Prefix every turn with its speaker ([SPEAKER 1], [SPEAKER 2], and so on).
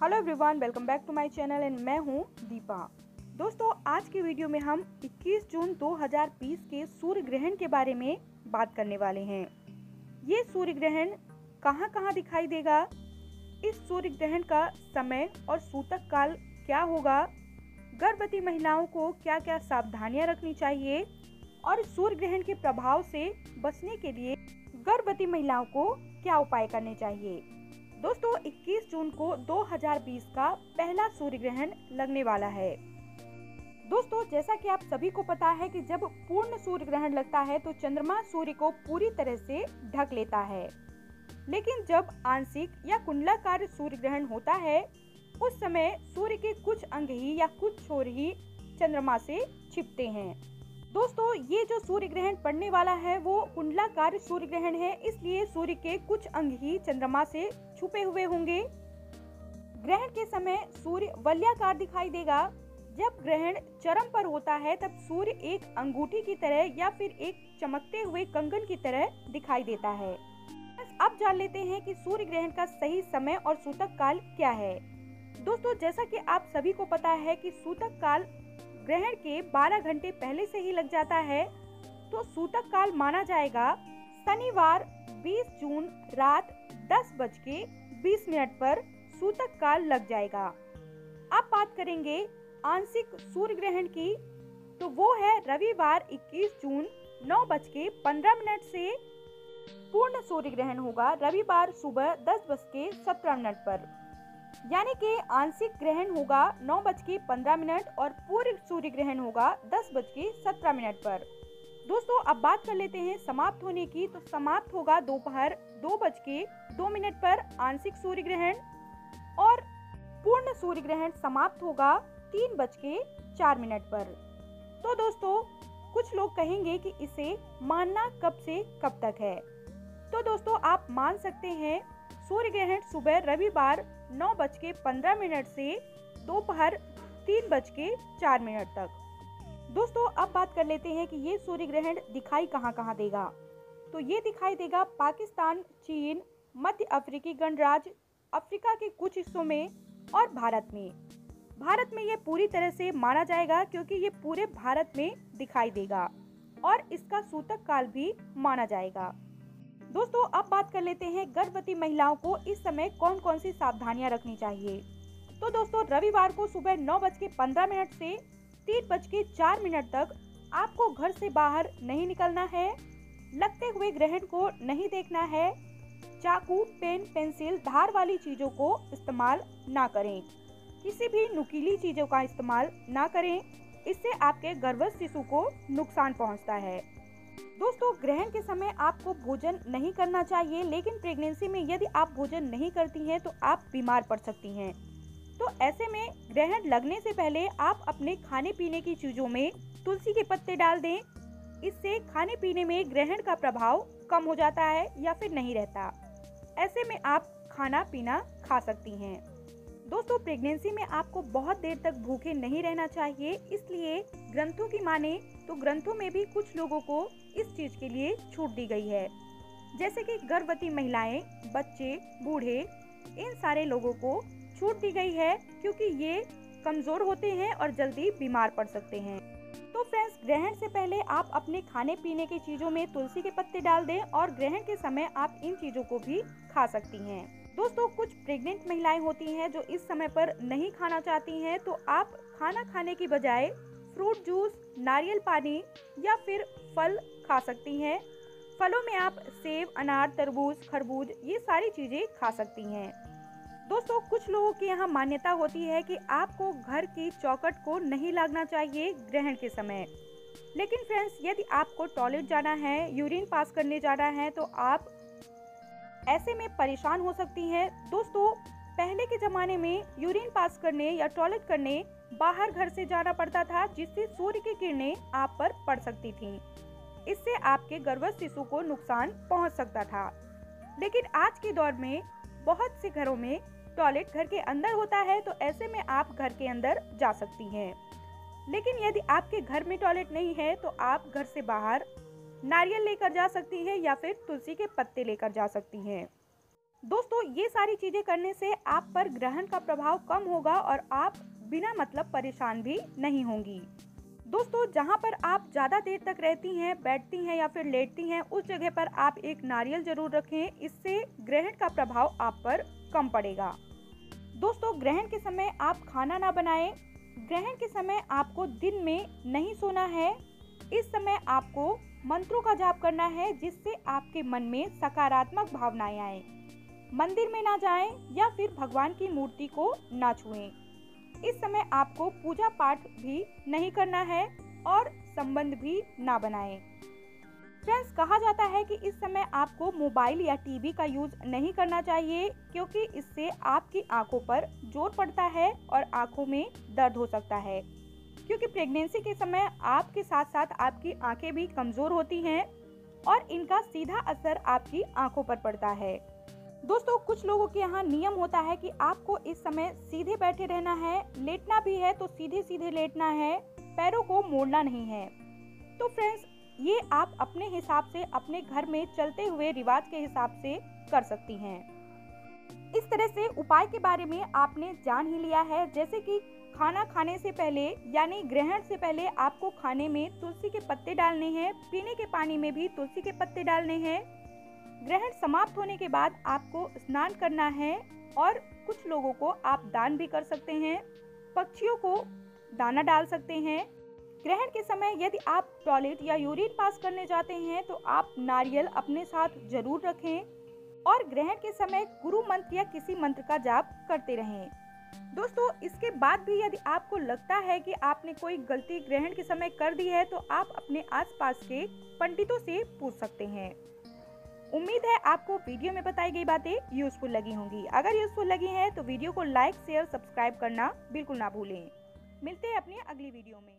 [SPEAKER 1] Hello everyone, welcome back to my channel and मैं हूं दीपा। दोस्तों, आज की वीडियो में हम 21 जून 2020 के सूर्य ग्रहण के बारे में बात करने वाले हैं। ये सूर्य ग्रहण कहां दिखाई देगा, इस सूर्य ग्रहण का समय और सूतक काल क्या होगा, गर्भवती महिलाओं को क्या क्या सावधानियां रखनी चाहिए और सूर्य ग्रहण के प्रभाव से बचने के लिए गर्भवती महिलाओं को क्या उपाय करने चाहिए। दोस्तों, 21 जून को 2020 का पहला सूर्य ग्रहण लगने वाला है। दोस्तों, जैसा कि आप सभी को पता है कि जब पूर्ण सूर्य ग्रहण लगता है तो चंद्रमा सूर्य को पूरी तरह से ढक लेता है, लेकिन जब आंशिक या कुंडलाकार सूर्य ग्रहण होता है उस समय सूर्य के कुछ अंग ही या कुछ छोर ही चंद्रमा से छिपते हैं। दोस्तों, ये जो सूर्य ग्रहण पड़ने वाला है वो कुंडलाकार सूर्य ग्रहण है, इसलिए सूर्य के कुछ अंग ही चंद्रमा से छुपे हुए होंगे। ग्रहण के समय सूर्य वलयाकार दिखाई देगा। जब ग्रहण चरम पर होता है तब सूर्य एक अंगूठी की तरह या फिर एक चमकते हुए कंगन की तरह दिखाई देता है। अब जान लेते हैं कि सूर्य ग्रहण का सही समय और सूतक काल क्या है। दोस्तों, जैसा कि आप सभी को पता है कि सूतक काल ग्रहण के 12 घंटे पहले से ही लग जाता है, तो सूतक काल माना जाएगा शनिवार 20 जून रात 10:20 पर सूतक काल लग जाएगा। अब बात करेंगे आंशिक सूर्य ग्रहण की, तो वो है रविवार 21 जून 9:15 से पूर्ण सूर्य ग्रहण होगा रविवार सुबह 10:17 पर, यानी कि आंशिक ग्रहण होगा 9:15 और पूर्ण सूर्य ग्रहण होगा 10:17 पर। दोस्तों, अब बात कर लेते हैं समाप्त होने की, तो समाप्त होगा दोपहर 2:02 पर आंशिक सूर्य ग्रहण और पूर्ण सूर्य ग्रहण समाप्त होगा 3:04 पर। तो दोस्तों, कुछ लोग कहेंगे कि इसे मानना कब से कब तक है। तो दोस्तों, आप मान सकते हैं सूर्य ग्रहण सुबह रविवार 9:15 से दोपहर 3:04 तक। दोस्तों, अब बात कर लेते हैं कि ये सूर्य ग्रहण दिखाई कहाँ देगा। तो ये दिखाई देगा पाकिस्तान, चीन, मध्य अफ्रीकी गणराज्य, अफ्रीका के कुछ हिस्सों में और भारत में। भारत में ये पूरी तरह से माना जाएगा क्योंकि ये पूरे भारत में दिखाई देगा और इसका सूतक काल भी माना जाएगा। दोस्तों, अब बात कर लेते हैं गर्भवती महिलाओं को इस समय कौन कौन सी सावधानियां रखनी चाहिए। तो दोस्तों, रविवार को सुबह 9:15 से 3:04 तक आपको घर से बाहर नहीं निकलना है, लगते हुए ग्रहण को नहीं देखना है, चाकू, पेन, पेंसिल, धार वाली चीजों को इस्तेमाल ना करें, किसी भी नुकीली चीजों का इस्तेमाल ना करें, इससे आपके गर्भस्थ शिशु को नुकसान पहुंचता है। दोस्तों, ग्रहण के समय आपको भोजन नहीं करना चाहिए, लेकिन प्रेगनेंसी में यदि आप भोजन नहीं करती हैं तो आप बीमार पड़ सकती हैं। तो ऐसे में ग्रहण लगने से पहले आप अपने खाने पीने की चीजों में तुलसी के पत्ते डाल दें, इससे खाने पीने में ग्रहण का प्रभाव कम हो जाता है या फिर नहीं रहता। ऐसे में आप खाना पीना खा सकती हैं। दोस्तों, प्रेगनेंसी में आपको बहुत देर तक भूखे नहीं रहना चाहिए, इसलिए ग्रंथों की माने तो ग्रंथों में भी कुछ लोगों को इस चीज के लिए छूट दी गई है, जैसे कि गर्भवती महिलाएं, बच्चे, बूढ़े, इन सारे लोगों को छूट दी गई है क्योंकि ये कमजोर होते हैं और जल्दी बीमार पड़ सकते हैं। तो फ्रेंड्स, ग्रहण से पहले आप अपने खाने पीने की चीजों में तुलसी के पत्ते डाल दें और ग्रहण के समय आप इन चीजों को भी खा सकती हैं। दोस्तों, कुछ प्रेग्नेंट महिलाएं होती हैं जो इस समय पर नहीं खाना चाहती हैं, तो आप खाना खाने की बजाय फ्रूट जूस, नारियल पानी या फिर फल खा सकती हैं। फलों में आप सेब, अनार, तरबूज, खरबूज, ये सारी चीजें खा सकती हैं। दोस्तों, कुछ लोगों की यहाँ मान्यता होती है कि आपको घर की चौखट को नहीं लागना चाहिए ग्रहण के समय, लेकिन फ्रेंड्स, यदि आपको टॉयलेट जाना है, यूरिन पास करने जाना है, तो आप ऐसे में परेशान हो सकती हैं। दोस्तों, पहले के जमाने में यूरिन पास करने या टॉयलेट करने बाहर घर से जाना पड़ता था, जिससे सूर्य की किरणें आप पर पड़ सकती थीं। इससे आपके गर्भस्थ शिशु को नुकसान पहुंच सकता था। लेकिन आज के दौर में बहुत से घरों में टॉयलेट घर के अंदर होता है, तो ऐसे में आप घर के अंदर जा सकती हैं। लेकिन यदि आपके घर में टॉयलेट नहीं है तो आप घर से बाहर नारियल लेकर जा सकती हैं या फिर तुलसी के पत्ते लेकर जा सकती हैं। दोस्तों ये सारी चीजें करने से आप पर ग्रहण का प्रभाव कम होगा और आप बिना मतलब परेशान भी नहीं होंगी। दोस्तों जहाँ पर आप ज्यादा देर तक रहती हैं, बैठती हैं या फिर लेटती हैं, उस जगह पर आप एक नारियल जरूर रखें, इससे ग्रहण का प्रभाव आप पर कम पड़ेगा। दोस्तों ग्रहण के समय आप खाना ना बनाएं। ग्रहण के समय आपको दिन में नहीं सोना है। इस समय आपको मंत्रों का जाप करना है जिससे आपके मन में सकारात्मक भावनाएं आए। मंदिर में ना जाएं या फिर भगवान की मूर्ति को ना छुएं। इस समय आपको पूजा पाठ भी नहीं करना है और संबंध भी ना बनाएं। फ्रेंड्स कहा जाता है कि इस समय आपको मोबाइल या टीवी का यूज नहीं करना चाहिए क्योंकि इससे आपकी आंखों पर जोर पड़ता है और आंखों में दर्द हो सकता है, क्योंकि प्रेगनेंसी के समय आपके साथ साथ आपकी आंखें भी कमजोर होती हैं और इनका सीधा असर आपकी आंखों पर पड़ता है। दोस्तों कुछ लोगों के यहाँ नियम होता है कि आपको इस समय सीधे बैठे रहना है, लेटना भी है तो सीधे सीधे लेटना है, पैरों को मोड़ना नहीं है। तो फ्रेंड्स ये आप अपने हिसाब से अपने घर में चलते हुए रिवाज के हिसाब से कर सकती हैं। इस तरह से उपाय के बारे में आपने जान ही लिया है, जैसे कि खाना खाने से पहले यानी ग्रहण से पहले आपको खाने में तुलसी के पत्ते डालने हैं, पीने के पानी में भी तुलसी के पत्ते डालने हैं। ग्रहण समाप्त होने के बाद आपको स्नान करना है और कुछ लोगों को आप दान भी कर सकते हैं, पक्षियों को दाना डाल सकते हैं। ग्रहण के समय यदि आप टॉयलेट या यूरिन पास करने जाते हैं तो आप नारियल अपने साथ जरूर रखें और ग्रहण के समय गुरु मंत्र या किसी मंत्र का जाप करते रहें। दोस्तों इसके बाद भी यदि आपको लगता है कि आपने कोई गलती ग्रहण के समय कर दी है तो आप अपने आसपास के पंडितों से पूछ सकते हैं। उम्मीद है आपको वीडियो में बताई गई बातें यूजफुल लगी होंगी। अगर यूजफुल लगी हैं तो वीडियो को लाइक, शेयर, सब्सक्राइब करना बिल्कुल ना भूलें। मिलते हैं अपनी अगली वीडियो में।